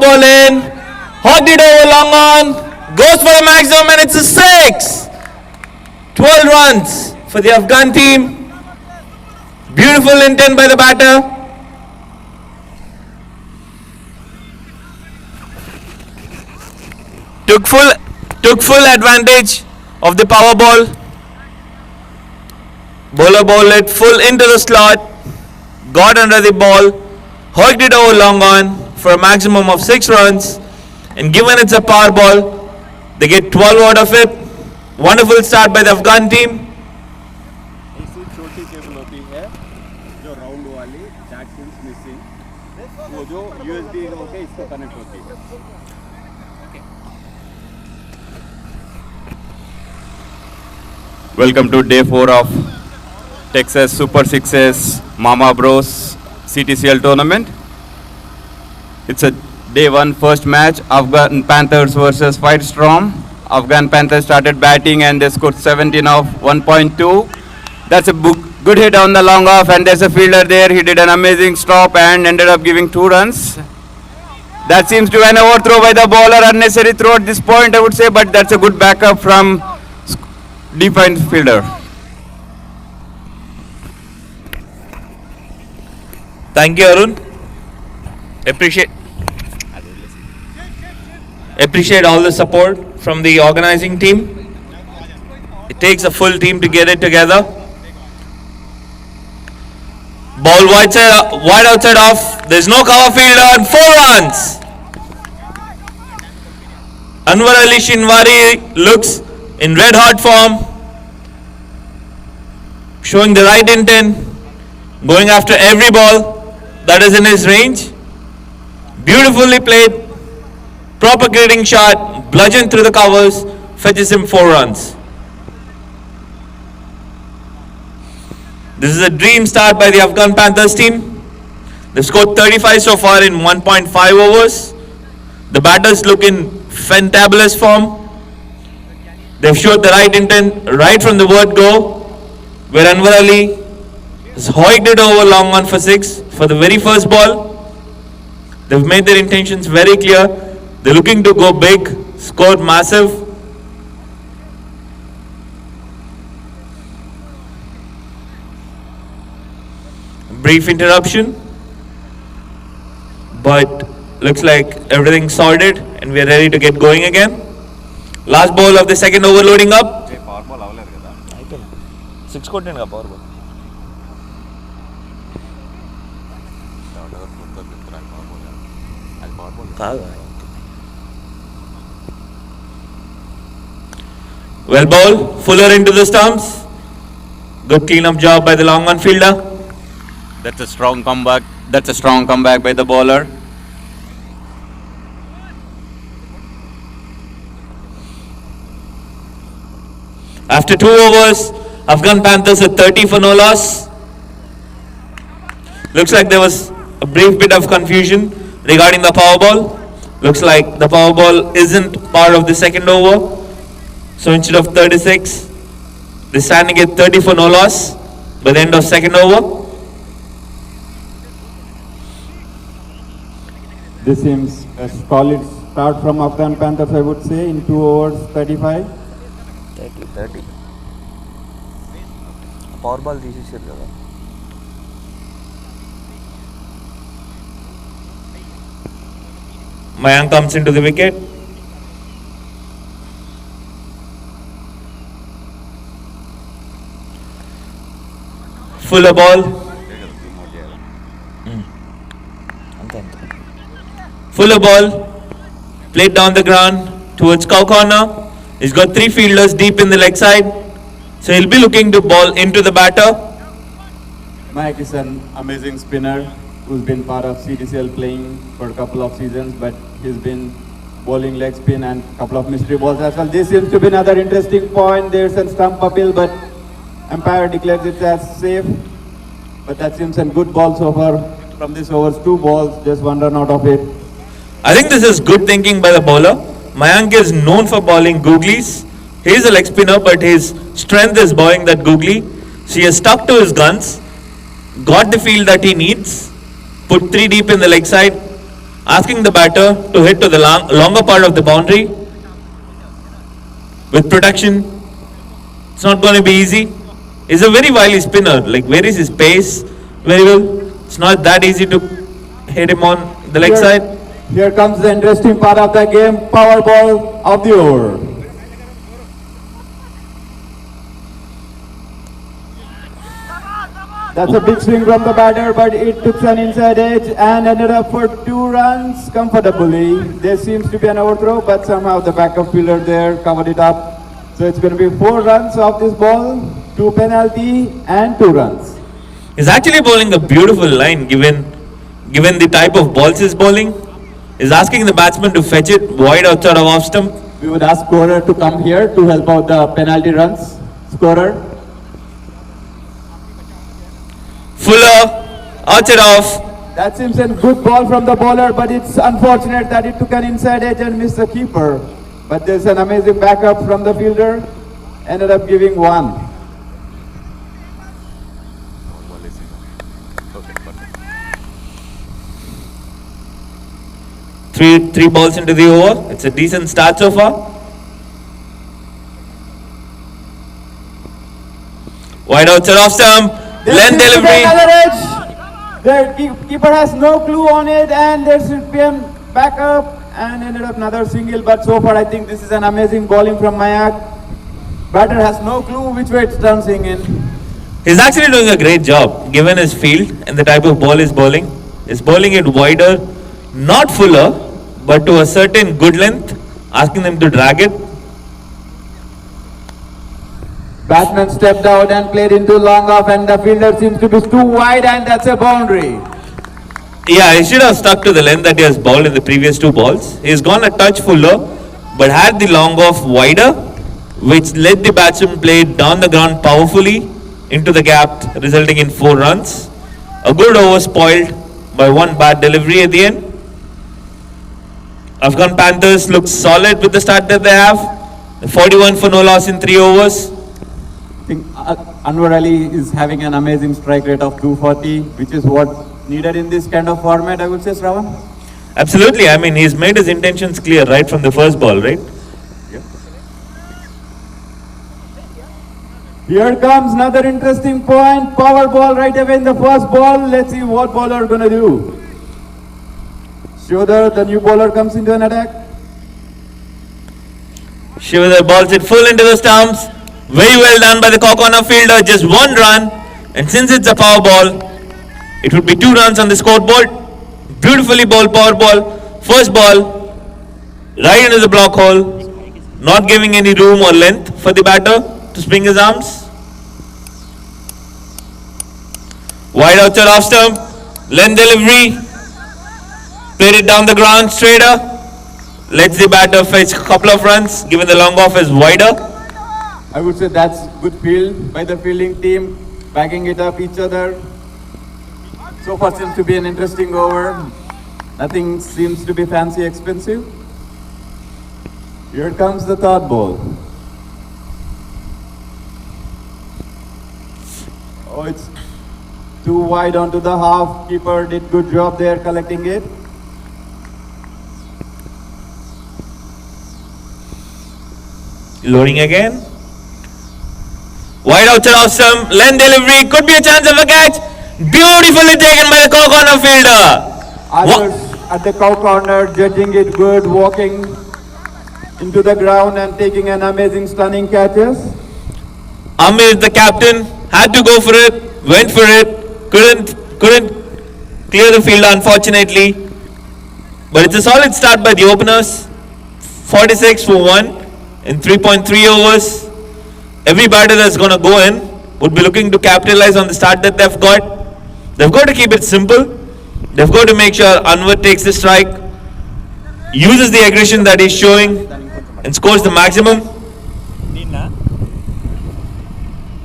ball in. Hogged it over long on. Goes for the maximum and it's a 6. 12 runs for the Afghan team. Beautiful intent by the batter. Took full advantage of the power ball. Bowler bowled it full into the slot. Got under the ball. Hooked it over long on for a maximum of 6 runs. And given it's a power ball, they get 12 out of it. Wonderful start by the Afghan team. ऐसी छोटी cable होती है जो round वाली Jack pins missing वो जो USB होके इसको कनेक्ट होती है. Welcome to day 4 of Texas Super Sixes Mama Bros CTCL tournament. It's a day 1 first match, Afgan Panthers versus Firestorm. Afghan Panthers started batting and they scored 17 off 1.2. That's a good hit on the long off, and there's a fielder there. He did an amazing stop and ended up giving 2 runs. That seems to be an overthrow by the bowler, unnecessary throw at this point I would say, but that's a good backup from defined fielder. Thank you, Arun. Appreciate all the support from the organizing team. It takes a full team to get it together. Ball wide outside off. There's no cover fielder and 4 runs. Anwar Ali Shinwari looks in red hot form, showing the right intent, going after every ball that is in his range. Beautifully played, proper grading shot, bludgeoned through the covers, fetches him 4 runs. This is a dream start by the Afghan Panthers team. They've scored 35 so far in 1.5 overs. The batters look in fantabulous form. They've showed the right intent right from the word go, where Anwar Ali has hoiked it over long on for 6 for the very first ball. They've made their intentions very clear. They're looking to go big, score massive. Brief interruption, but looks like everything's sorted and we're ready to get going again. Last ball of the second over loading up. 6 power ball. Well ball, Fuller into the stumps. Good clean-up job by the long on fielder. That's a strong comeback. By the bowler. After 2 overs, Afghan Panthers at 30 for no loss. Looks like there was a brief bit of confusion regarding the power ball. Looks like the power ball isn't part of the second over. So instead of 36, they're standing at 30 for no loss by the end of second over. This seems a solid start from Afghan Panthers, I would say, in 2 overs, 35. 30. Power ball తీసేసారు కదా. Mayank comes into the wicket. Fuller ball. Fuller ball. Played down the ground towards cow corner. He's got 3 fielders deep in the leg side. So he'll be looking to ball into the batter. Mike is an amazing spinner who's been part of CTCL playing for a couple of seasons, but he's been bowling leg spin and a couple of mystery balls as well. This seems to be another interesting point. There's a stump appeal, but umpire declares it as safe. But that seems a good ball so far from this overs. 2 balls, just 1 run out of it. I think this is good thinking by the bowler. Mayank is known for bowling googlies. He is a leg spinner, but his strength is bowling that googly. So he has stuck to his guns, got the field that he needs, put 3 deep in the leg side, asking the batter to hit to the longer part of the boundary with protection. It's not going to be easy. He's a very wily spinner. Like, varies his pace very well. It's not that easy to hit him on the leg side. Here comes the interesting part of the game, power ball of the over. That's a big swing from the batter, but it took an inside edge and ended up for 2 runs comfortably. There seems to be an overthrow, but somehow the backup fielder there covered it up. So it's going to be 4 runs off this ball, 2 penalty and 2 runs. He's actually bowling a beautiful line given the type of balls he's bowling. He's asking the batsman to fetch it wide outside of off stump. We would ask scorer to come here to help out the penalty runs. Scorer. Fuller, outside off. That seems a good ball from the bowler, but it's unfortunate that it took an inside edge and missed the keeper. But there's an amazing backup from the fielder. Ended up giving 1. Three balls into the over. It's a decent start so far. Wide outside off stump. Length delivery. The keeper has no clue on it, and there should be a backup, and ended up another single. But so far, I think this is an amazing bowling from Mayak. Batter has no clue which way it's bouncing in. He's actually doing a great job given his field and the type of ball he's bowling. He's bowling it wider, not fuller, but to a certain good length, asking them to drag it. Batsman stepped out and played into long off, and the fielder seems to be too wide, and that's a boundary. Yeah, he should have stuck to the length that he has bowled in the previous 2 balls. He's gone a touch fuller, but had the long off wider, which let the batsman play down the ground powerfully into the gap, resulting in 4 runs. A good over spoiled by 1 bad delivery at the end. Afghan Panthers look solid with the start that they have. 41 for no loss in 3 overs. I think Anwar Ali is having an amazing strike rate of 240, which is what needed in this kind of format, I would say, Shravan. Absolutely. I mean, he's made his intentions clear right from the first ball, right? Yep. Here comes another interesting point. Power ball right away in the first ball. Let's see what bowler going to do. Shodhar, the new bowler, comes into an attack. Shivathar balls it full into the stumps. Very well done by the corner fielder. Just 1 run. And since it's a power ball, it would be 2 runs on the scoreboard. Beautifully bowled power ball. First ball, right into the block hole. Not giving any room or length for the batter to swing his arms. Wide outside off stump. Length delivery. Played it down the ground straighter. Lets the batter fetch a couple of runs, given the long off is wider. I would say that's good field by the fielding team, backing it up each other. So far seems to be an interesting over. Nothing seems to be fancy expensive. Here comes the third ball. Oh, it's too wide onto the half. Keeper did good job there collecting it. Loading again. Wide outside off stump. Length delivery. Could be a chance of a catch. Beautifully taken by the corner fielder. Others at the cow corner judging it good, walking into the ground and taking an amazing stunning catches. Amir, the captain, had to go for it. Went for it. Couldn't clear the field, unfortunately. But it's a solid start by the openers. 46 for 1 in 3.3 overs. Every batter that's going to go in would be looking to capitalize on the start that they've got. They've got to keep it simple. They've got to make sure Anwar takes the strike, uses the aggression that he's showing, and scores the maximum.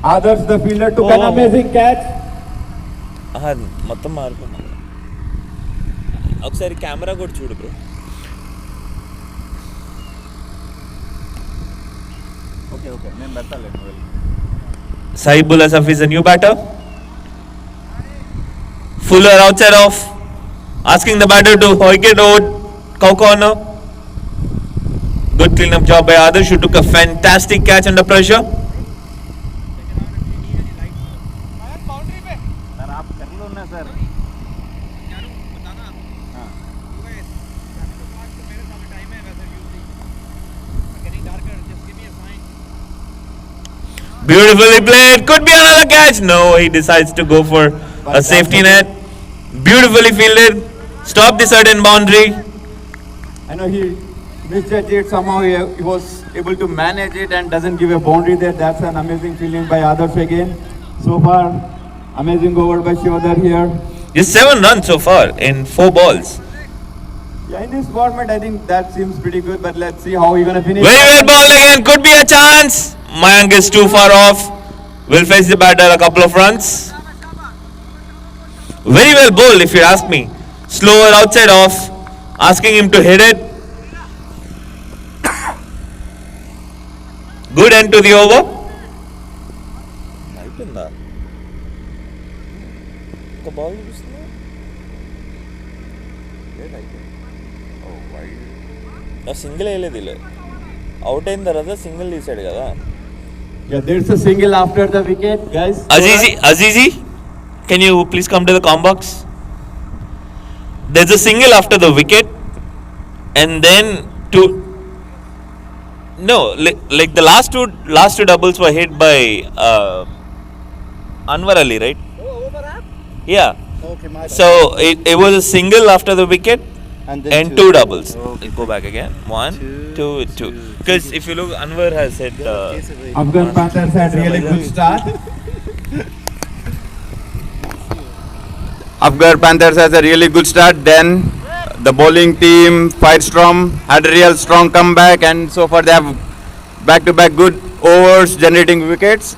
Others, the fielder took an amazing catch. మొత్తం మారుకున్నా ఒకసారి camera కూడా చూడు bro. Okay, నేను పెడతాను. Saibul Asaf is a new batter. Fuller outside off. Asking the batter to hoik it over cow corner. Good clean-up job by Adarsh, who took a fantastic catch under pressure. Beautifully played. Could be another catch. No, he decides to go for a safety net. Beautifully fielded. Stop the sudden boundary. I know he misjudged it somehow. He was able to manage it and doesn't give a boundary there. That's an amazing fielding by Adarsh again. So far, amazing over by Shivadar here. Just 7 runs so far in 4 balls. Yeah, in this format, I think that seems pretty good. But let's see how he's gonna finish. Very well bowled again. Could be a chance. Mayank is too far off. Will fetch the batter a couple of runs. Very well bowled, if you ask me. Slower outside off. Asking him to hit it. Good end to the over. Single వేయలేదు out అయిన తర్వాత single తీసాడు కదా. Yeah, there's a single after the wicket, guys. Azizi, can you please come to the com box? There's a single after the wicket, and then two. No, like the last two doubles were hit by Anwar Ali, right? Yeah. Okay, my bad. So it was a single after the wicket And and two doubles. Go back again. 1, 2, 2. Because if you look, Anwar has hit. Afghan Panthers had really good start. Afghan Panthers has a really good start. Then the bowling team, Firestorm, had a real strong comeback, and so far they have back-to-back good overs, generating wickets.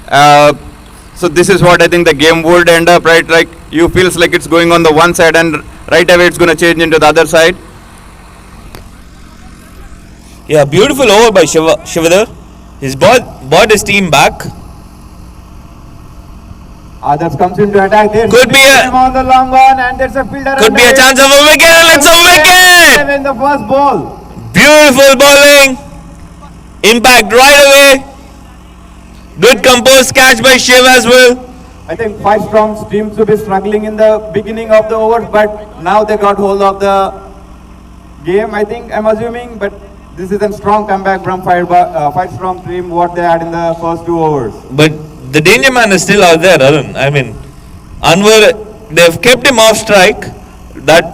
So this is what I think the game would end up, right? Like you feels like it's going on the one side, and right away it's going to change into the other side. Yeah, beautiful over by Shivadar. He's brought his team back. Others comes into attack. There's Could be a- him on the long one, and there's a fielder. Could be a under chance of a wicket, and it's a wicket! in the first ball. Beautiful bowling. Impact right away. Good composed catch by Shiv as well. I think Firestorm seems to be struggling in the beginning of the overs, but now they got hold of the game, I think, I'm assuming. But this is a strong comeback from Firestorm team, what they had in the first 2 overs. But the danger man is still out there, Arun. I mean, Anwar, they've kept him off strike. That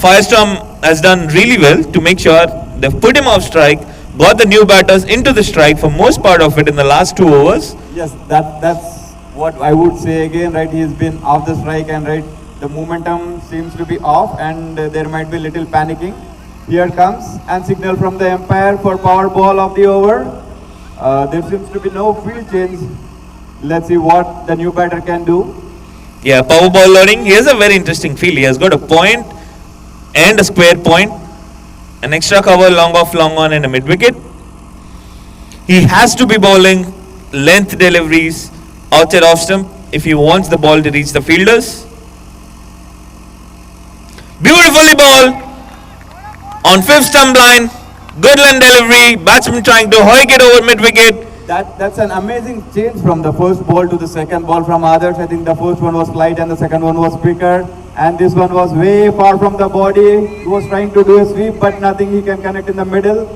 Firestorm has done really well to make sure they've put him off strike, got the new batters into the strike for most part of it in the last 2 overs. Yes, that's what I would say again, right? He's been off the strike, and right, the momentum seems to be off, and there might be little panicking. Here comes and signal from the umpire for power ball of the over. There seems to be no field change. Let's see what the new batter can do. Yeah, power ball loading. He has a very interesting feel. He has got a point and a square point, an extra cover, long off, long on, and a mid wicket. He has to be bowling length deliveries outside off stump if he wants the ball to reach the fielders. Beautifully bowled on 5th stump line. Good length delivery. Batsman trying to hoik it over mid wicket. That's an amazing change from the first ball to the second ball from others. I think the first one was light and the second one was quicker, and this one was way far from the body. He was trying to do a sweep, but nothing he can connect in the middle.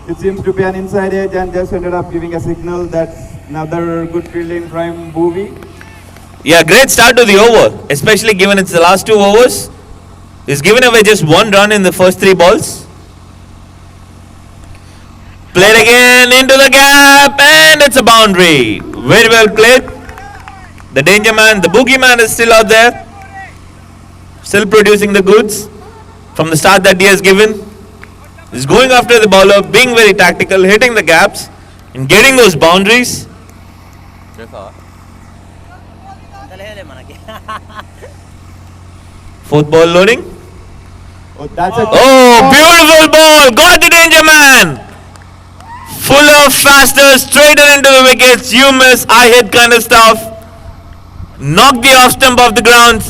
It seems to be an inside edge, and just ended up giving a signal. That's another good fielding from Bhuvi. Yeah, great start to the over, especially given it's the last 2 overs. He's given away just 1 run in the first 3 balls. Played again into the gap, and it's a boundary. Very well played. The danger man, the boogie man is still out there. Still producing the goods from the start that he has given. He's going after the bowler, being very tactical, hitting the gaps, and getting those boundaries. Fourth ball loading. Oh, that's a Oh, beautiful ball. Got the danger man. Fuller, faster, straighter into the wickets. You miss, I hit kind of stuff. Knock the off stump off the ground.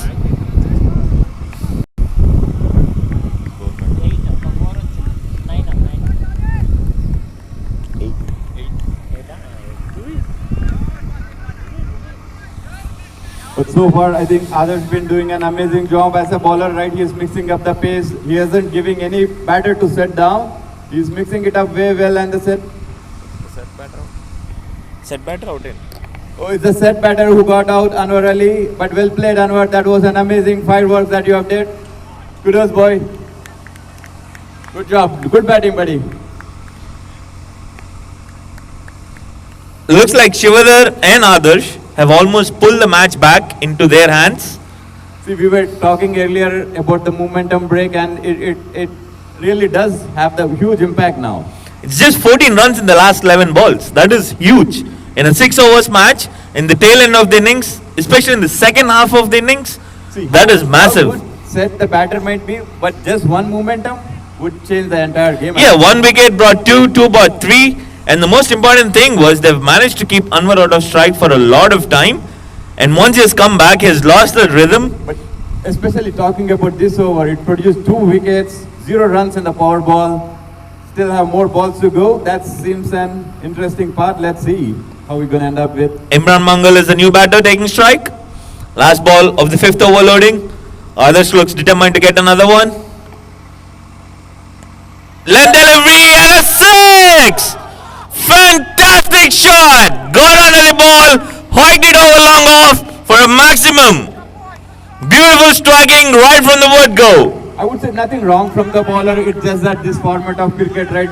so far, I think Adar's been doing an amazing job as a bowler, right? He's mixing up the pace. He isn't giving any batter to set down. He's mixing it up very well and the set. Set batter out in. Oh, it's the set batter who got out, Anwar Ali. But well played, Anwar. That was an amazing fireworks that you have did. Kudos, boy. Good job. Good batting, buddy. Looks like Shivadar and Adarsh have almost pulled the match back into their hands. See, we were talking earlier about the momentum break, and it really does have the huge impact now. It's just 14 runs in the last 11 balls. That is huge. In a 6 overs match, in the tail end of the innings, especially in the second half of the innings, See, that is how massive. good set the batter might be, but just one momentum would change the entire game. Yeah, 1 wicket brought 2, 2 brought 3. And the most important thing was they've managed to keep Anwar out of strike for a lot of time. And once he has come back, he has lost the rhythm. But especially talking about this over, it produced 2 wickets, 0 runs in the power ball. Still have more balls to go. That seems an interesting part. Let's see how we're going to end up with. Imran Mangal is the new batter taking strike. Last ball of the 5th over loading. Adarsh looks determined to get another one. Left delivery and a 6! Fantastic shot! Got under the ball, hoiked it over long off for a maximum. Beautiful striking right from the word go. I would say nothing wrong from the bowler. It's just that this format of cricket, right,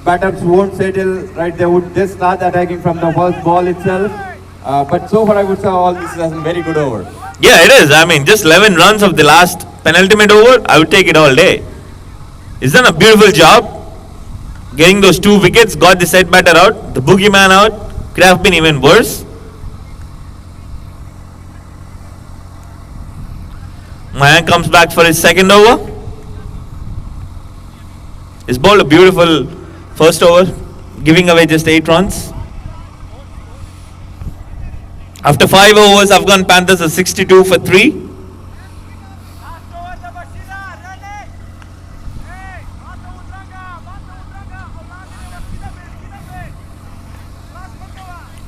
batters won't settle, right? They would just start attacking from the first ball itself. But so far, I would say all this is a very good over. Yeah, it is. I mean, just 11 runs of the last penultimate over, I would take it all day. He's done a beautiful job. Getting those 2 wickets, got the set batter out, the boogeyman out. Could have been even worse. Mayank comes back for his second over. He's bowled a beautiful first over, giving away just 8 runs. After 5 overs, Afghan Panthers are 62 for 3.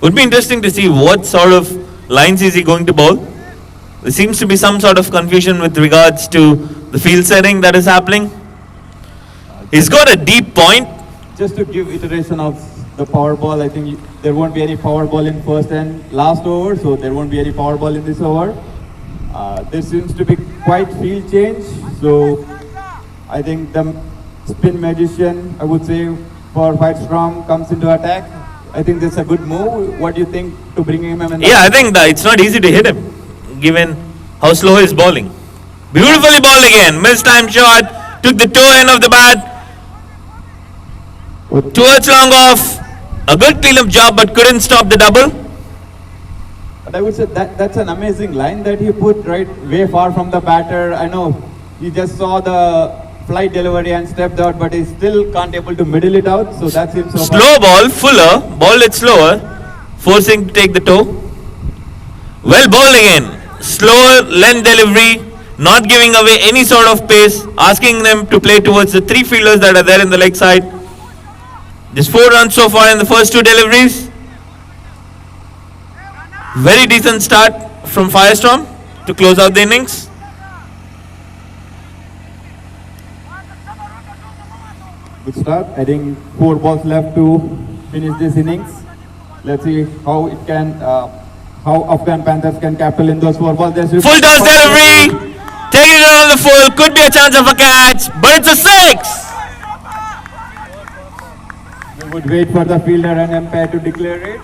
Would be interesting to see what sort of lines is he going to bowl. There seems to be some sort of confusion with regards to the field setting that is happening. He's got a deep point. Just to give iteration of the power ball, I think there won't be any power ball in first and last over, so there won't be any power ball in this over. There seems to be quite field change, so I think the spin magician, I would say, for Firestorm comes into attack. I think that's a good move. What do you think to bring him in? Yeah, I think that it's not easy to hit him, given how slow he's bowling. Beautifully bowled again. Missed time shot. Took the toe end of the bat. Towards long off. A good clean-up job, but couldn't stop the double. But I would say that's an amazing line that he put right way far from the batter. I know he just saw the flight delivery and stepped out, but he still can't able to middle it out. So that's it. So Slow ball, Fuller bowled it slower, forcing to take the toe. Well bowled again. Slower length delivery, not giving away any sort of pace, asking them to play towards the 3 fielders that are there in the leg side. Just 4 runs so far in the first 2 deliveries. Very decent start from Firestorm to close out the innings. good start. I think 4 balls left to finish this innings. Let's see how it can, how Afghan Panthers can capital in those 4 balls. Full toss delivery, taking it on the full, could be a chance of a catch, but it's a 6. We would wait for the fielder and umpire to declare it.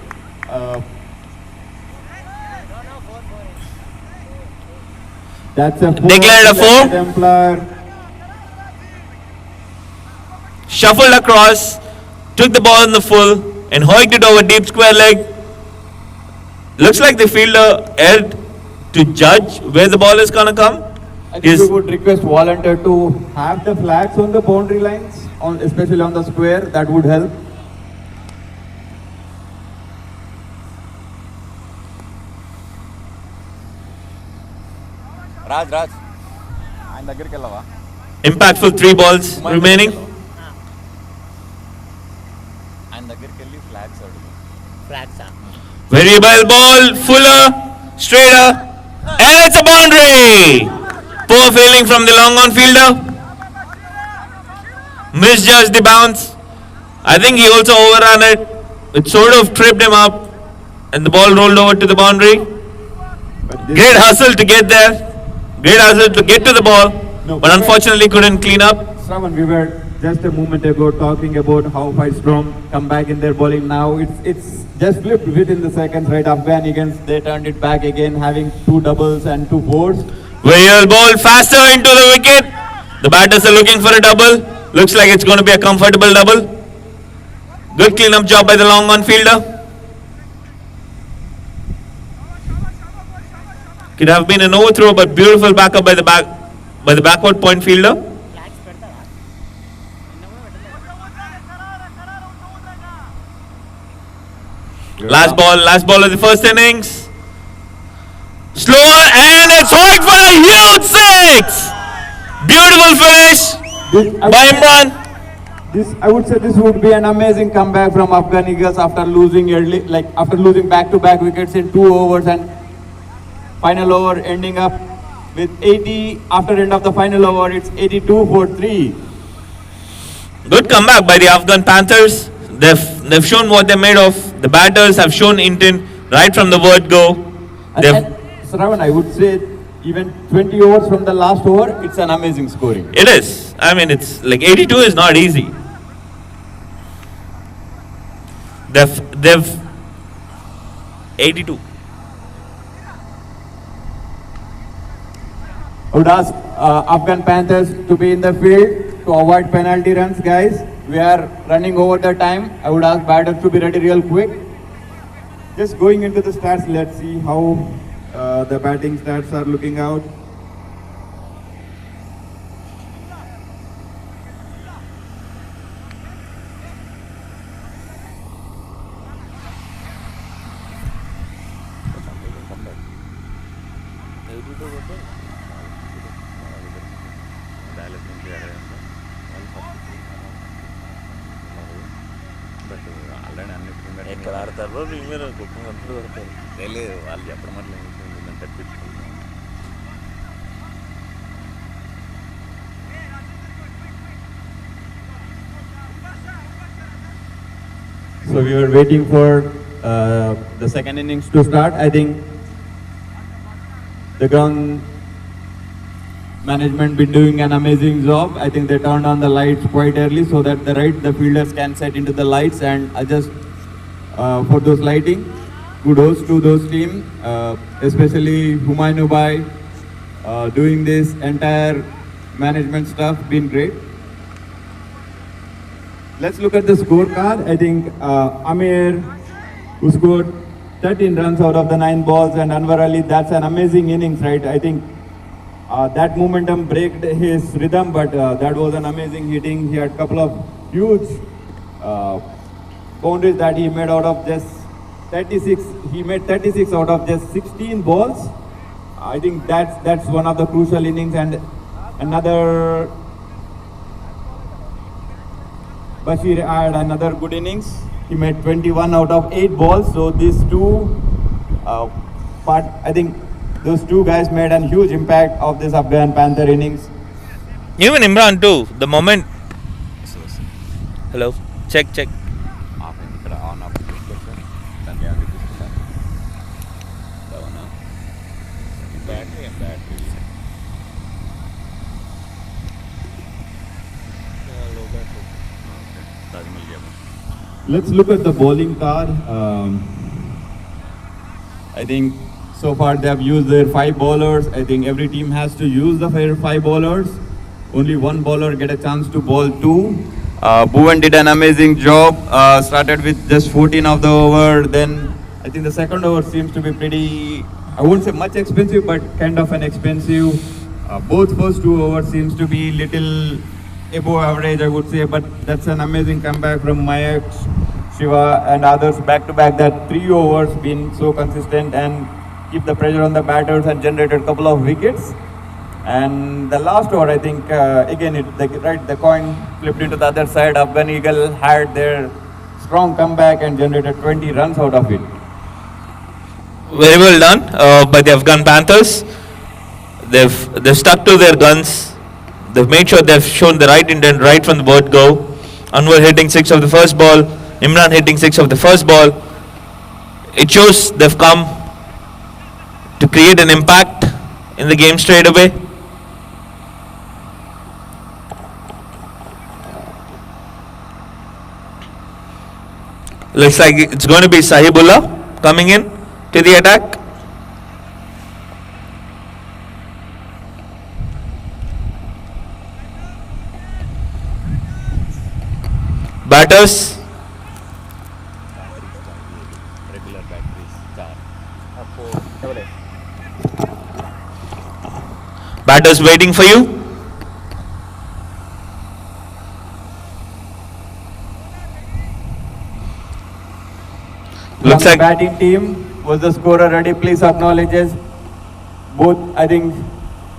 That's a 4. Declared a 4. Umpire. Shuffled across, took the ball in the full, and hoiked it over deep square leg. Looks like the fielder erred to judge where the ball is gonna come. I think we would request volunteer to have the flags on the boundary lines, especially on the square. That would help. Raj ఆయన దగ్గరికి వెళ్ళవా Impactful 3 balls remaining. ఆయన దగ్గరికి వెళ్ళి flags అడుగు Very well ball, Fuller, straighter, And it's a boundary. Poor fielding from the long on fielder. Misjudged the bounce. I think he also overran it. It sort of tripped him up. And the ball rolled over to the boundary. Great hustle to get there. Great hustle to get to the ball. No, But unfortunately couldn't clean up. Shravan, we were just a moment ago talking about how Firestorm come back in their bowling now. It's just flipped within the seconds, right? Afghan against, they turned it back again, having 2 doubles and 2 fours. Whale ball faster into the wicket. The batters are looking for a double. Looks like it's going to be a comfortable double. Good clean-up job by the long on fielder. Could have been an overthrow, but beautiful backup by the backward point fielder. Last ball of the first innings. Slower and it's hooked for a huge 6. Beautiful finish by Imran. I would say this would be an amazing comeback from Afghan Eagles after losing early, after losing back-to-back wickets in 2 overs, and final over ending up with 80. After end of the final over, it's 82 for 3. Good comeback by the Afghan Panthers. They've shown what they're made of. The batters have shown intent right from the word go. And Shravan, I would say even 20 overs from the last over, it's an amazing scoring. It is. I mean, it's like 82 is not easy. They've 82. I would ask Afghan Panthers to be in the field to avoid penalty runs, guys. We are running over the time. I would ask batters to be ready real quick. Just going into the stats, let's see how the batting stats are looking out. ఎక్కడ ఆడతారో premier cooking అంతా పడతారు తెలియదు వాళ్ళు చెప్పడం అట్లా తప్పించుకుంటాం. So we were waiting for the second innings to start. I think the ground management been doing an amazing job. I think they turned on the lights quite early so that the fielders can set into the lights and adjust for those lighting. Kudos to those team, especially Humayun Bhai, doing this entire management stuff, been great. Let's look at the scorecard. I think Amir, who scored 13 runs out of the 9 balls, and Anwar Ali, that's an amazing innings, right? I think that momentum braked his rhythm, but that was an amazing hitting. He had a couple of huge boundaries that he made out of just 36. He made 36 out of just 16 balls. I think that's one of the crucial innings. And another, Bashir had another good innings. He made 21 out of 8 balls. So these two, I think those two guys made a huge impact of this Afghan Panther innings. Even Imran too. The moment. Hello. Check. ఇక్కడ on off చేసుకోవచ్చు దాన్ని add తీసుకుంటాను battery Let's look at the bowling card. I think so far they have used their 5 bowlers. I think every team has to use the 5 bowlers. Only one bowler get a chance to bowl 2. Bhuvan did an amazing job. Started with just 14 of the over. Then I think the second over seems to be pretty, I won't say much expensive, but kind of an expensive. Both first 2 overs seems to be little above average, I would say, but that's an amazing comeback from Mayak, Shiva and others back to back. That 3 overs been so consistent and keep the pressure on the batters and generated a couple of wickets. And the last over, I think, again, the coin flipped into the other side. Afghan Eagle had their strong comeback and generated 20 runs out of it. Very well done by the Afghan Panthers. They've stuck to their guns. They've made sure they've shown the right intent right from the word go. Anwar hitting 6 of the first ball. Imran hitting 6 of the first ball. It shows they've come to create an impact in the game straight away. Looks like it's going to be Sahibullah coming in to the attack. Batters. Batters waiting for you. Looks From like the batting team, was the scorer ready? Please acknowledge us. Both, I think,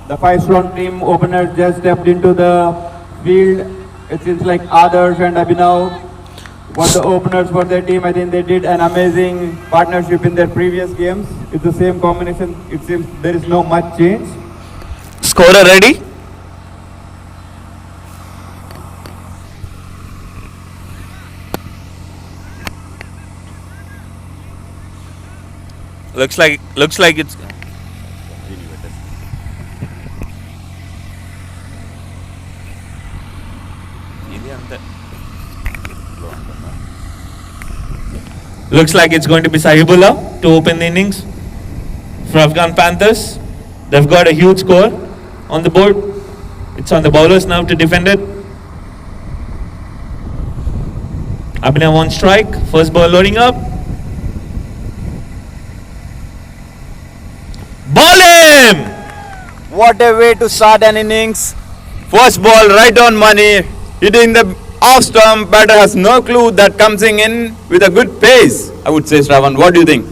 the Firestorm team opener just stepped into the field. It seems like Adarsh and Abhinav were the openers for their team. I think they did an amazing partnership in their previous games. It's the same combination. It seems there is no much change. scorer ready. Looks like it's looks like it's going to be Sahibullah to open the innings for Afghan Panthers. They've got a huge score on the board. It's on the bowlers now to defend it. Abhinav on strike. First ball loading up. Ball him! What a way to start an innings. First ball right on money, hitting the off stump. Batter has no clue that comes in with a good pace. I would say, Shravan, what do you think?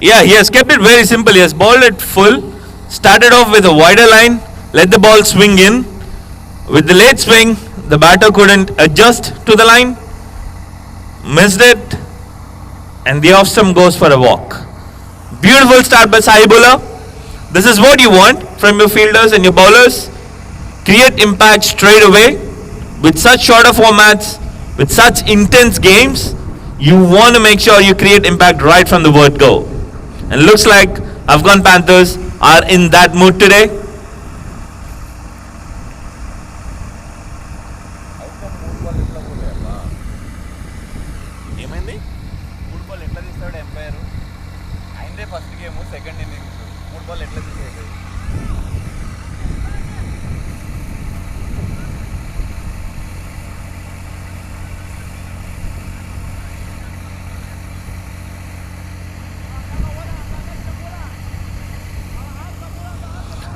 Yeah, he has kept it very simple. He has bowled it full, started off with a wider line, let the ball swing in. With the late swing, the batter couldn't adjust to the line, missed it, and the off stump goes for a walk. Beautiful start by Sahibullah. This is what you want from your fielders and your bowlers. Create impact straight away. With such shorter formats, with such intense games, you want to make sure you create impact right from the word go. And looks like Afghan Panthers are in that mood today.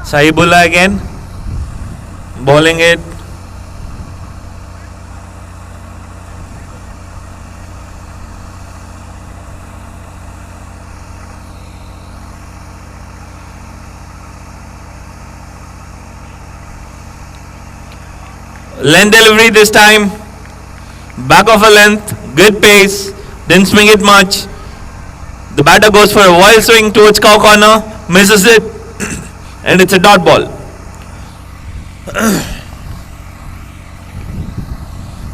Sahibullah again, bowling it. Length delivery this time, back of a length, good pace, didn't swing it much. The batter goes for a wild swing towards cow corner, misses it. And it's a dot ball.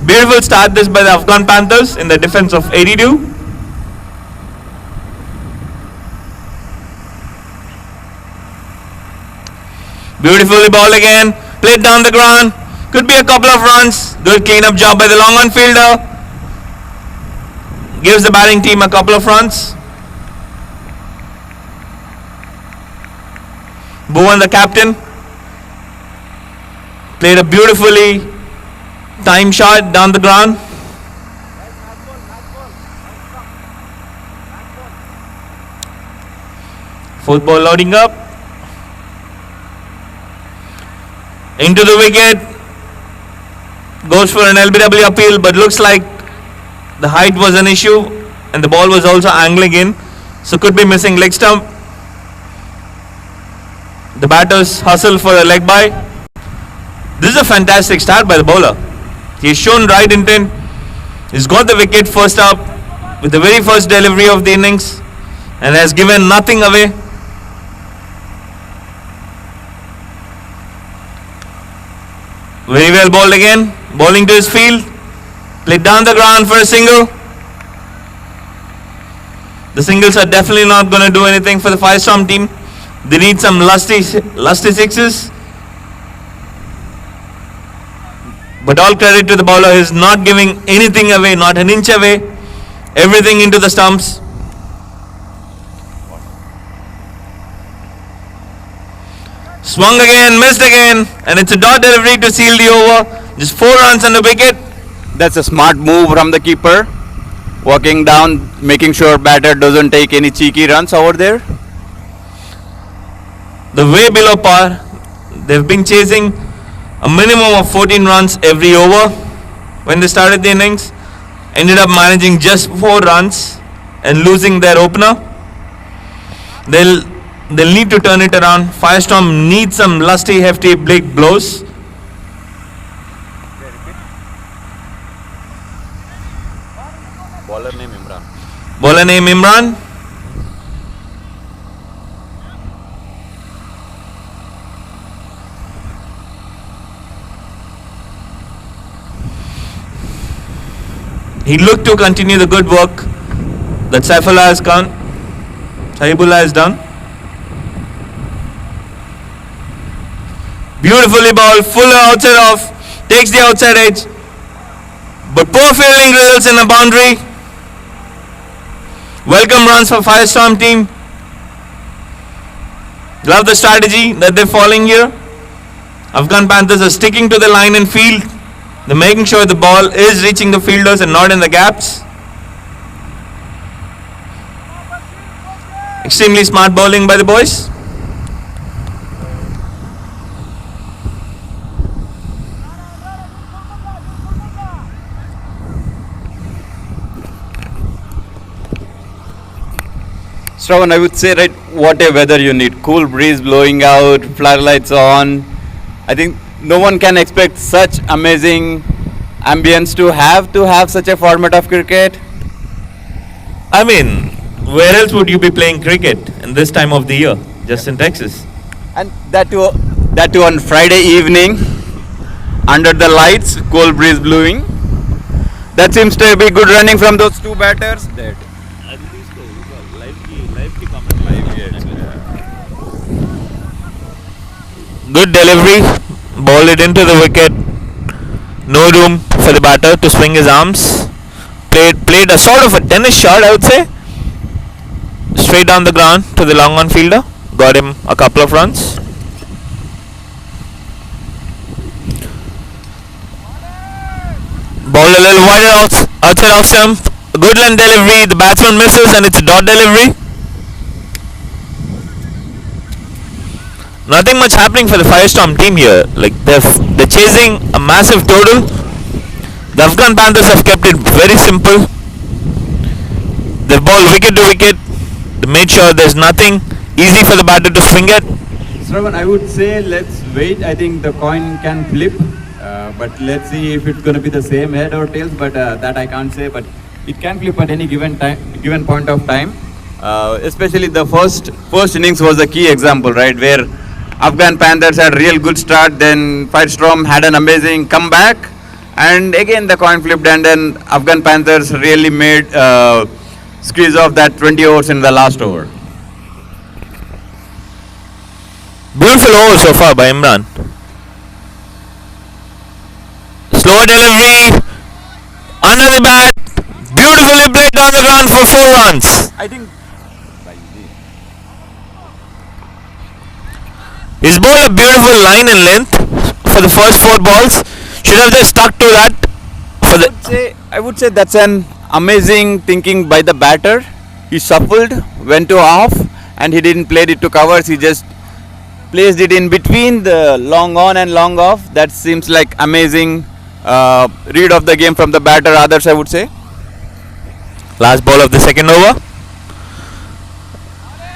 Beautiful start this by the Afghan Panthers in the defense of 82. Beautifully ball again. Played down the ground. Could be a couple of runs. Good clean-up job by the long on fielder. Gives the batting team a couple of runs. Bhuvan, the captain, played a beautifully timed shot down the ground. Fourth ball loading up. Into the wicket. Goes for an LBW appeal, but looks like the height was an issue and the ball was also angling in. So could be missing leg stump. The batters hustle for a leg by. This is a fantastic start by the bowler. He has shown right intent. He's got the wicket first up with the very first delivery of the innings. and has given nothing away. Very well bowled again. Bowling to his field. Played down the ground for a single. The singles are definitely not going to do anything for the Firestorm team. They need some lusty sixes. But all credit to the bowler, he's not giving anything away, not an inch away. Everything into the stumps. Swung again, missed again, and it's a dot delivery to seal the over. Just 4 runs on the wicket. That's a smart move from the keeper. Walking down, making sure batter doesn't take any cheeky runs over there. The way below par. They've been chasing a minimum of 14 runs every over when they started the innings. Ended up managing just 4 runs and losing their opener. They'll need to turn it around. Firestorm needs some lusty, hefty big blows. Bowler name Imran. Bowler name Imran. He looked to continue the good work that Saifullah has done. Beautifully bowled, full outside off, takes the outside edge. But poor fielding results in a boundary. Welcome runs for Firestorm team. Love the strategy that they're following here. Afghan Panthers are sticking to the line and field. They're making sure the ball is reaching the fielders and not in the gaps. Extremely smart bowling by the boys. Shravan, I would say, right, what a weather you need. Cool breeze blowing out, floodlights on. I think no one can expect such amazing ambience to have such a format of cricket. I mean, where else would you be playing cricket in this time of the year? Just in Texas. And that too on Friday evening, under the lights, cool breeze blowing. That seems to be good running from those two batters. Good delivery, ball it into the wicket. No room for the batter to swing his arms. Played a sort of a tennis shot, I would say. Straight down the ground to the long on fielder. Got him a couple of runs. Ball a little wider outside off stump. Good line delivery. The batsman misses and it's a dot delivery. Nothing much happening for the Firestorm team here. Like they're chasing a massive total. The Afghan Panthers have kept it very simple. They've balled wicket to wicket. They made sure there's nothing easy for the batter to swing at. Shravan, I would say let's wait. I think the coin can flip, but let's see if it's going to be the same head or tails. But that I can't say. But it can flip at any given point of time. Especially the first innings was a key example, right, where Afghan Panthers had a real good start, then Firestorm had an amazing comeback, and again the coin flipped, and then Afghan Panthers really made squeeze off that 20 overs in the last over. Beautiful over so far by Imran. Slow delivery. Under the bat. Beautifully played down the ground for 4 runs. I think He's bowled a beautiful line and length for the first 4 balls. Should have just stuck to that. I would say that's an amazing thinking by the batter. He shuffled, went to off, and he didn't play it to covers. He just placed it in between the long on and long off. That seems like amazing read of the game from the batter. Others, I would say. Last ball of the second over.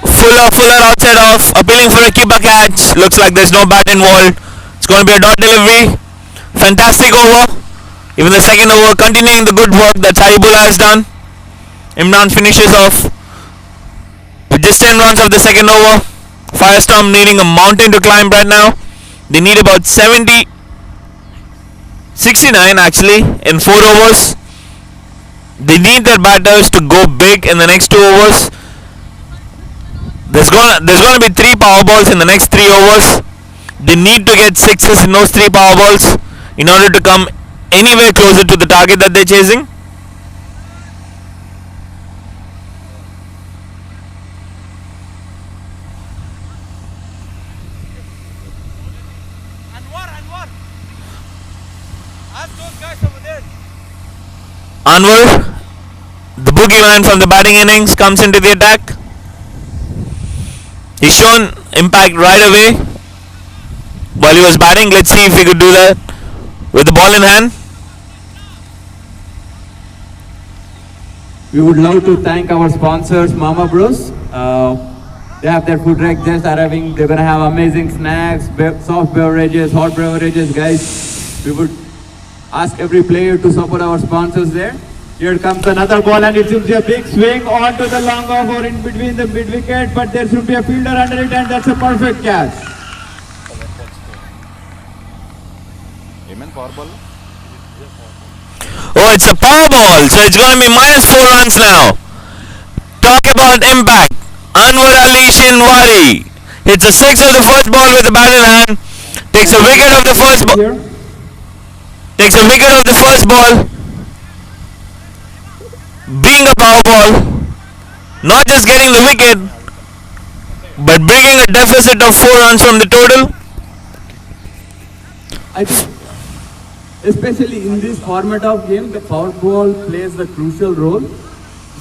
Fuller outside off, appealing for a keeper catch. Looks like there's no bat involved. It's going to be a dot delivery. Fantastic over. Even the second over, continuing the good work that Saifullah has done. Imran finishes off. With just 10 runs of the second over, Firestorm needing a mountain to climb right now. They need about 69 actually in 4 overs. They need their batters to go big in the next 2 overs. There's gonna be 3 power balls in the next 3 overs. They need to get 6s in those 3 power balls in order to come anywhere closer to the target that they're chasing. Anwar, the boogeyman from the batting innings, comes into the attack. He's shown impact right away while he was batting. Let's see if he could do that with the ball in hand. We would love to thank our sponsors, Mama Bros. They have their food truck just arriving. They're gonna have amazing snacks, soft beverages, hot beverages, guys. We would ask every player to support our sponsors there. Here comes another ball, and it should be a big swing onto the long off or in between the mid wicket, but there should be a fielder under it, and that's a perfect catch. Oh, it's a power ball, so it's going to be minus 4 runs now. Talk about impact. Anwar Ali Shinwari hits a 6 of the first ball with the bat in hand. Takes a wicket of the first ball. Takes a wicket of the first ball. Being a power ball, not just getting the wicket, but bringing a deficit of 4 runs from the total. I think, especially in this format of game, the power ball plays the crucial role.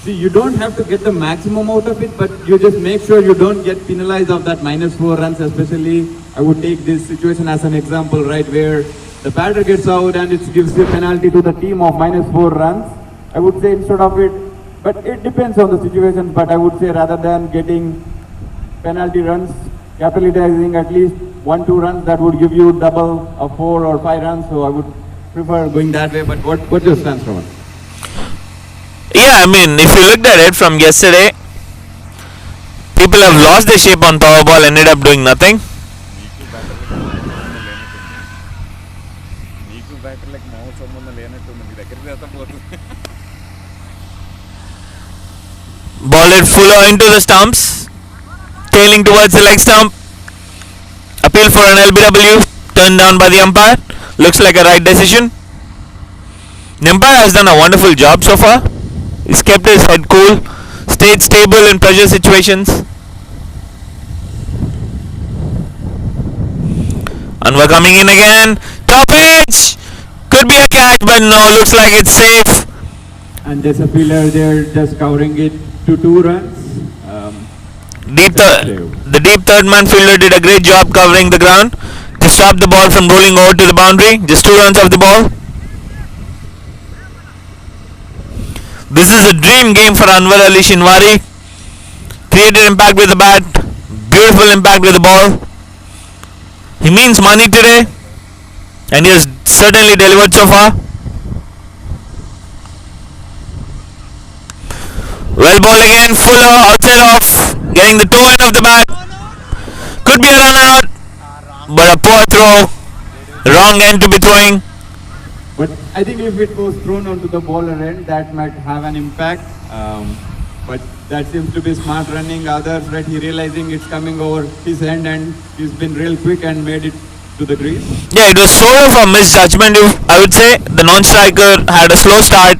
See, you don't have to get the maximum out of it, but you just make sure you don't get penalized of that minus 4 runs. Especially, I would take this situation as an example, right, where the batter gets out and it gives a penalty to the team of minus 4 runs. I would say instead of it, but it depends on the situation, but I would say rather than getting penalty runs, capitalizing at least 1-2 runs, that would give you double of 4 or 5 runs. So I would prefer going that way. But what's your stance, Roman? Yeah, I mean, if you looked at it from yesterday, people have lost their shape on Powerball, ended up doing nothing. Ball it Fuller into the stumps, tailing towards the leg stump. Appeal for an LBW, turned down by the umpire. Looks like a right decision. The umpire has done a wonderful job so far. He's kept his head cool, stayed stable in pressure situations. And we're coming in again. Top edge! Could be a catch, but no, looks like it's safe. And there's a fielder there just covering it to 2 runs. The deep third man fielder did a great job covering the ground to stop the ball from rolling over to the boundary. Just 2 runs off the ball. This is a dream game for Anwar Ali Shinwari. Created impact with the bat. Beautiful impact with the ball. He means money today, and he has certainly delivered so far. Well ball again, Fuller outside off, getting the toe end of the bat. Could be a run out, but a poor throw. Wrong end to be throwing. But I think if it was thrown onto the bowler end, that might have an impact. But that seems to be smart running. Others, right, he realizing it's coming over his end, and he's been real quick and made it to the crease. Yeah, it was sort of a misjudgment, I would say. The non-striker had a slow start,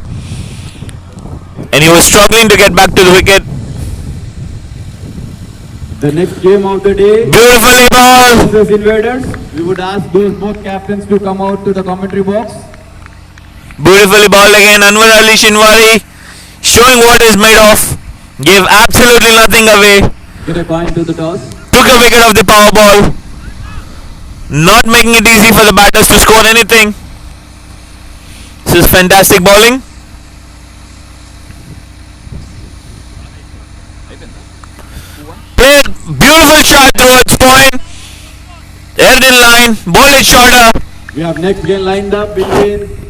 and he was struggling to get back to the wicket. The next game of the day, Beautifully ball. versus Invaders. We would ask those both captains to come out to the commentary box. Beautifully balled again. Anwar Ali Shinwari showing what he's made of. Gave absolutely nothing away. Get a coin to the toss. Took a wicket of the power ball. Not making it easy for the batters to score anything. This is fantastic bowling. Played beautiful shot towards point. Held in line. Ball it shorter. We have next game lined up between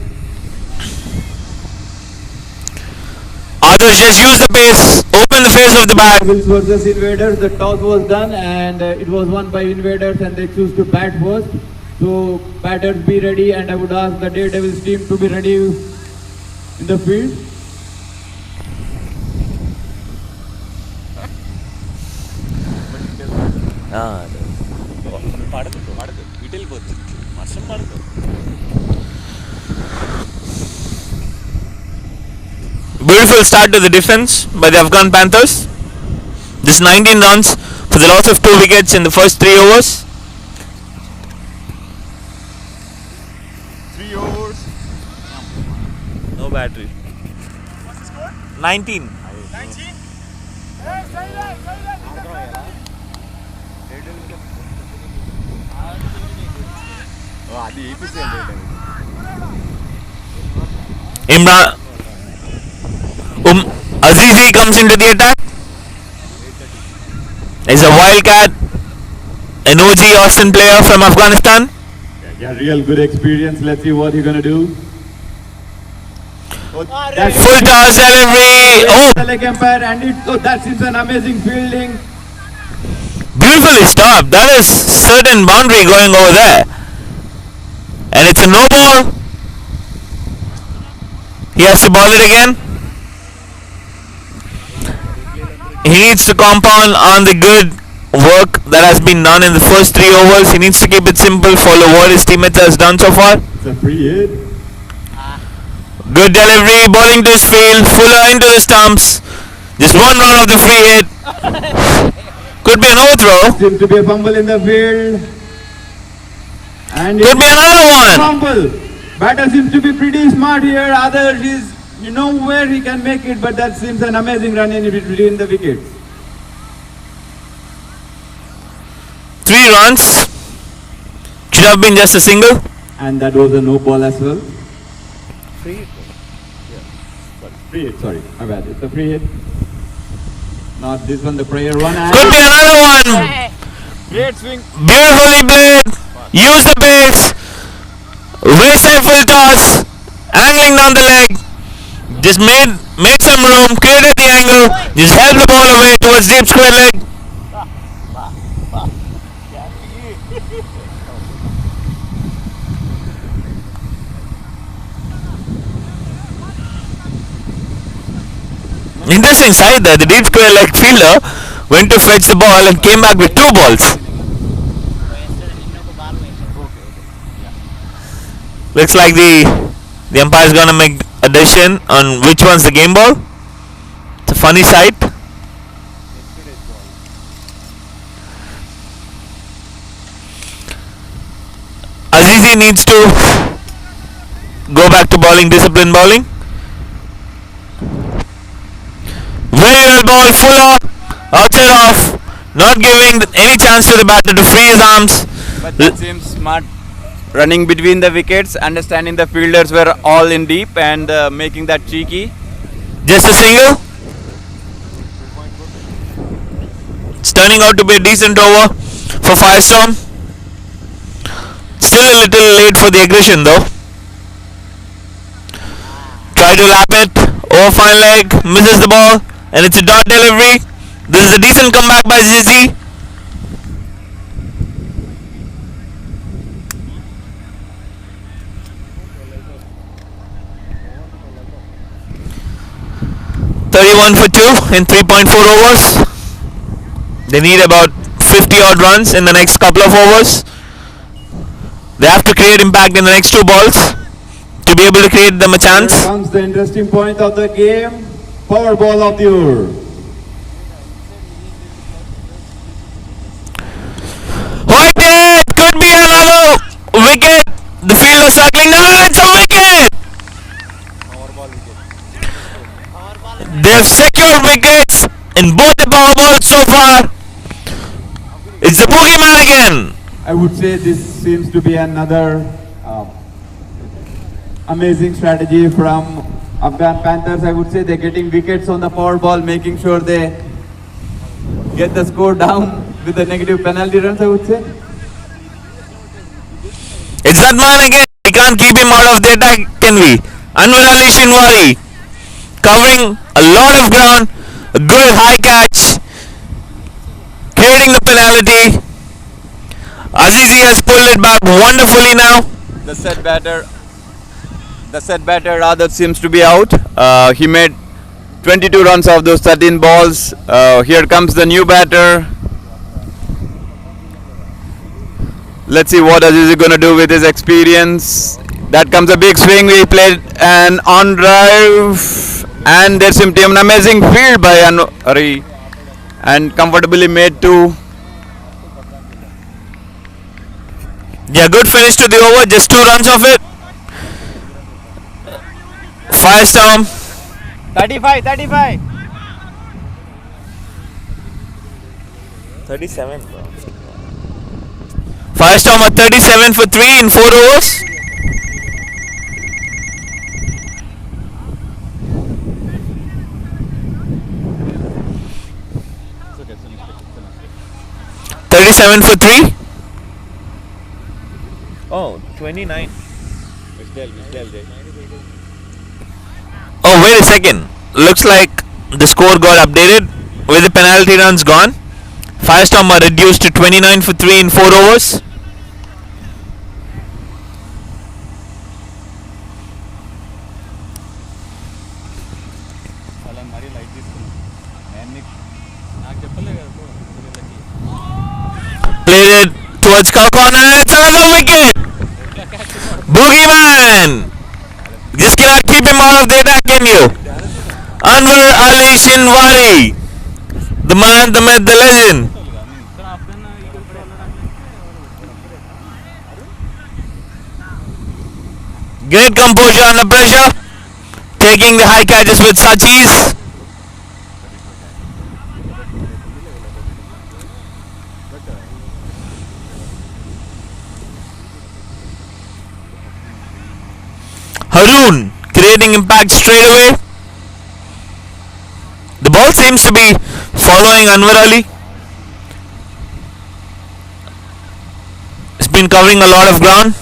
Others just use the pace, open the face of the bat. Devils versus Invaders. The toss was done and it was won by Invaders, and they choose to bat first. So batters, be ready, and I would ask the Daredevils team to be ready in the field. Beautiful start to the defense by the Afghan Panthers. This 19 runs for the loss of 2 wickets in the first 3 overs. 3 overs. No battery. What's the score? 19. 19? Imran Azizi comes into the attack. He's a wildcat, an OG Austin player from Afghanistan. Yeah, real good experience. Let's see what he's gonna do. Full toss delivery. Oh, The leg umpire, and that seems an amazing fielding. beautifully stopped. That is certain boundary going over there. And it's a no ball. He has to ball it again. He needs to compound on the good work that has been done in the first 3 overs. He needs to keep it simple, follow what his teammates has done so far. It's a free hit. Good delivery, bowling to his field, Fuller into the stumps. Just one run of the free hit. Could be an overthrow. Seems to be a fumble in the field. And Could be another one. fumble. Batter seems to be pretty smart here. Others is, you know where he can make it, but that seems an amazing run in between the wickets. 3 runs. Should have been just a single. And that was a no ball as well. Free hit. Free hit, sorry. My bad. It's a free hit. Not this one, the prayer one. And Could be another one. Great swing. Beautifully played. Use the pace. Wayside full toss. Angling down the leg. Just made some room. Created the angle. Just held the ball away towards deep square leg. Interesting side there. The deep square leg fielder went to fetch the ball and came back with 2 balls. Looks like the umpire is gonna make a decision on which one's the game ball. It's a funny sight. Azizi needs to go back to bowling, discipline bowling. Very well ball, Fuller, outside off, not giving any chance to the batter to free his arms. But that seems smart. Running between the wickets, understanding the fielders were all in deep, and making that cheeky. Just a single. It's turning out to be a decent over for Firestorm. Still a little late for the aggression though. Try to lap it. Over fine leg. Misses the ball. And it's a dot delivery. This is a decent comeback by Zizi. (31 for 2 in 3.4 overs. They need about 50 odd runs in the next couple of overs. They have to create impact in the next 2 balls to be able to create them a chance. here comes the interesting point of the game. Power ball of the over. Wicket! Could be another wicket. The fielder circling. No, it's a wicket! They've secured wickets in both the power balls so far. It's the boogeyman again. I would say this seems to be another amazing strategy from Afghan Panthers. I would say they're getting wickets on the power ball, making sure they get the score down with the negative penalty runs, I would say. It's that man again. We can't keep him out of the attack, can we? Anwar Ali Shinwari covering a lot of ground, a good high catch, creating the penalty. Azizi has pulled it back wonderfully now. The set batter rather seems to be out. He made 22 runs off those 13 balls. Here comes the new batter. Let's see what Aziz is going to do with his experience. That comes a big swing. We played an on drive, and there seemed to be an amazing field by Anwari, and comfortably made two. Yeah, good finish to the over, just 2 runs off it. Firestorm. 35. 37, bro. Firestorm at 37 for 3 in 4 overs. $37 for 3. Oh, 29. Oh, wait a second. Looks like the score got updated with the penalty runs gone. Firestorm are reduced to 29 for 3 in 4 overs. Played it towards cow corner, and it's another wicket. Boogeyman. Just cannot keep him out of the attack, can you? Anwar Ali Shinwari, the man, the myth, the legend. Great composure under pressure, taking the high catches with such ease. Haroon creating impact straight away. The ball seems to be following Anwar Ali. It's been covering a lot of ground.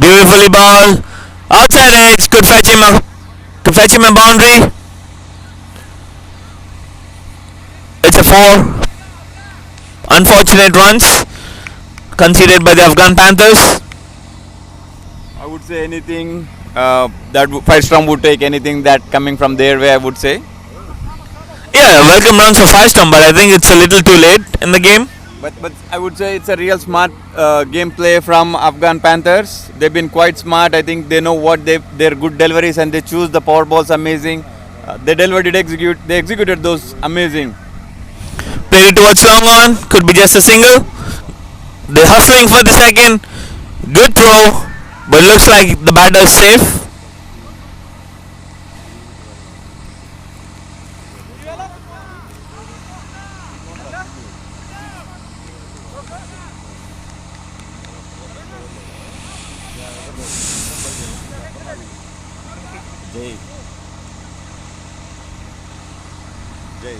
Beautifully ball. Outside edge. Could fetch him a boundary. It's a 4. Unfortunate runs conceded by the Afghan Panthers. I would say anything that Firestorm would take anything that coming from their way, I would say. Yeah, welcome runs for Firestorm, but I think it's a little too late in the game. But I would say it's a real smart gameplay from Afghan Panthers. They've been quite smart. I think they know what their good deliveries, and they choose the power balls amazing. They executed those amazing. Played it towards long on, could be just a single. They're hustling for the second. Good throw, but looks like the batter is safe. Jay,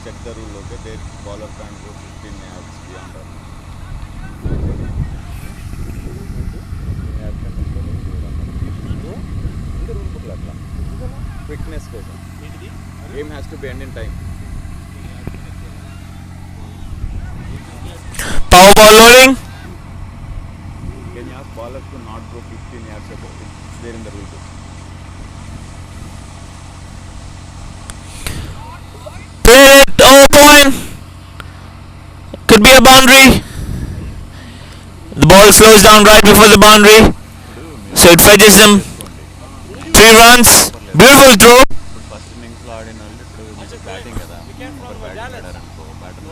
check the rule, okay? Their bowler can't go 15 yards beyond that. Quickness కోసం. Game has to be end in time. Power ball loading. Can you ask bowlers to not go 15 yards above? It's there in the rule book. Played it over point. Could be a boundary. The ball slows down right before the boundary, so it fetches them 3 runs. Beautiful throw. First ఇన్నింగ్స్లో ఆడిన వాళ్ళు ఇప్పుడు మంచి batting కదా super batting ఆడారనుకో batter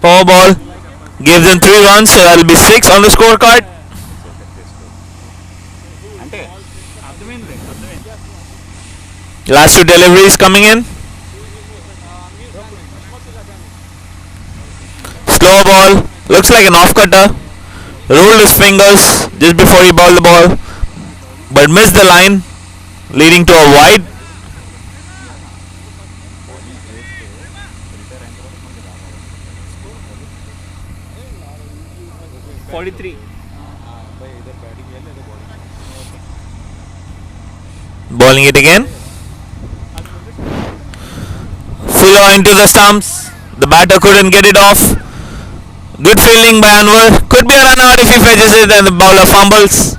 Power ball gives them 3 runs, so that'll be 6 on the scorecard. అంటే అర్థమైంది Last 2 deliveries coming in. Slow ball. Looks like an off cutter. Rolled his fingers just before he bowled the ball, but missed the line, leading to a wide. 43. Bowling it again. Fuller into the stumps. The batter couldn't get it off. Good fielding by Anwar. Could be a run out if he fetches it and the bowler fumbles.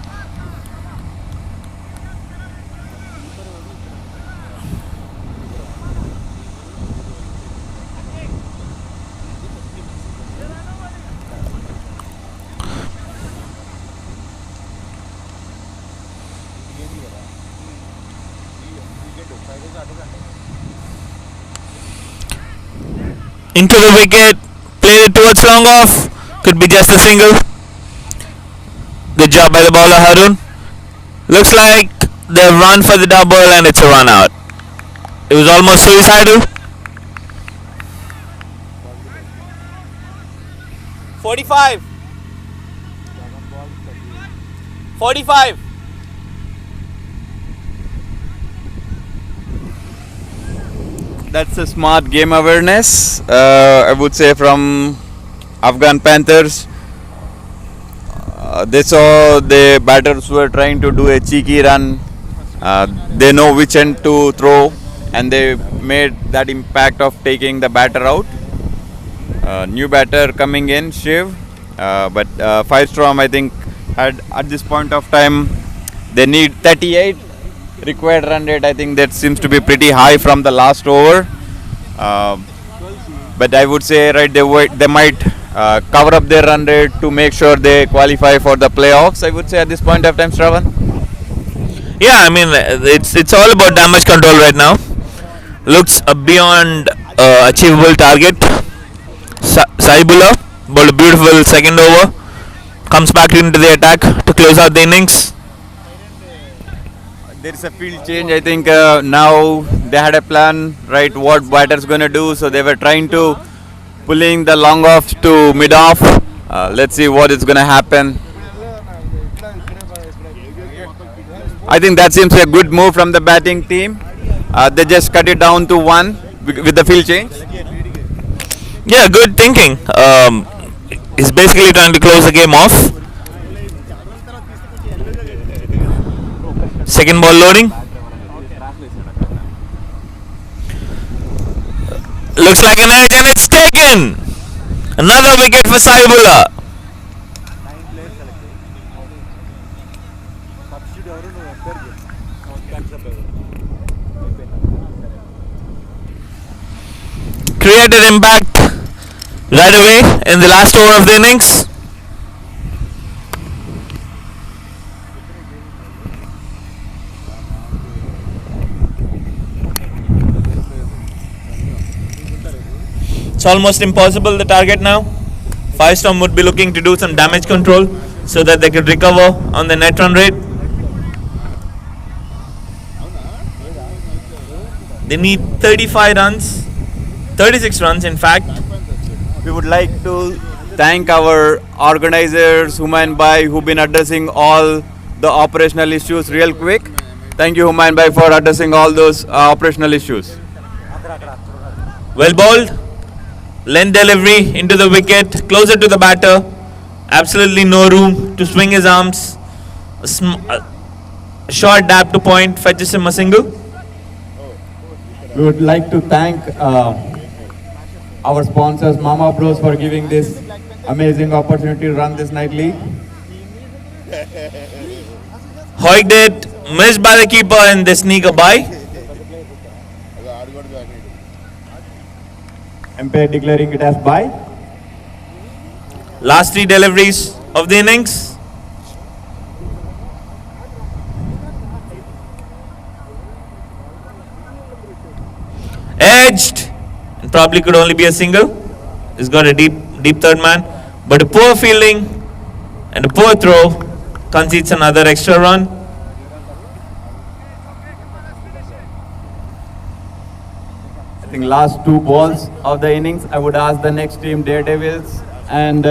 Into the wicket, played it towards long off, could be just a single. Good job by the bowler Harun. Looks like they've run for the double and it's a run out. It was almost suicidal. 45. 45. That's a smart game awareness, I would say, from Afghan Panthers. They saw the batters were trying to do a cheeky run. They know which end to throw, and they made that impact of taking the batter out. New batter coming in, Shiv. But Firestorm, I think, had at this point of time, they need 38 required run rate. I think that seems to be pretty high from the last over. But I would say, right, they might cover up their run rate to make sure they qualify for the playoffs. I would say at this point of time, Shravan. Yeah, I mean it's all about damage control right now. Looks beyond achievable target. Saibullah bowled a beautiful second over. Comes back into the attack to close out the innings. There is a field change. I think now they had a plan, right, what batter's going to do. So they were trying to pulling the long off to mid off. Let's see what is going to happen. I think that seems a good move from the batting team. They just cut it down to 1 with the field change. Yeah, good thinking. He's basically trying to close the game off. Second ball loading. Looks like an edge and it's taken. Another wicket for Saibullah. Created impact right away in the last over of the innings. It's almost impossible, the target now. Firestorm would be looking to do some damage control so that they could recover on the net run rate. They need 35 runs, 36 runs in fact. We would like to thank our organizers, Humayun Bhai, who've been addressing all the operational issues real quick. Thank you, Humayun Bhai, for addressing all those operational issues. Well bowled. Length delivery into the wicket, closer to the batter. Absolutely no room to swing his arms. A short dab to point fetches him a single. We would like to thank our sponsors, Mama Bros, for giving this amazing opportunity to run this night league. Hoiked it, missed by the keeper, and they sneak a bye. Umpire declaring it as bye. Last 3 deliveries of the innings. Edged, and probably could only be a single. He's got a deep third man, but a poor fielding and a poor throw concedes another extra run. I think last 2 balls of the innings, I would ask the next team, Daredevils and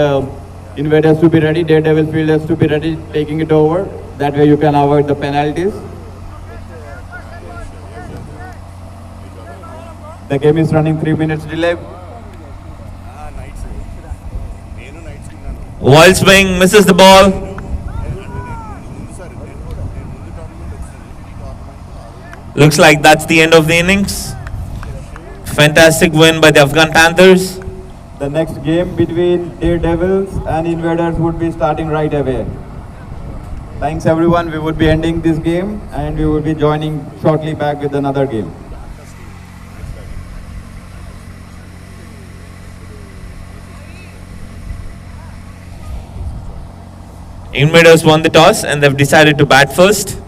Invaders, to be ready. Daredevil fielders to be ready, taking it over. That way you can avoid the penalties. The game is running 3 minutes delay. Wild swing, misses the ball. Looks like that's the end of the innings. Fantastic win by the Afghan Panthers. The next game between Daredevils and Invaders would be starting right away. Thanks everyone. We would be ending this game and we will be joining shortly back with another game. Invaders won the toss and they've decided to bat first.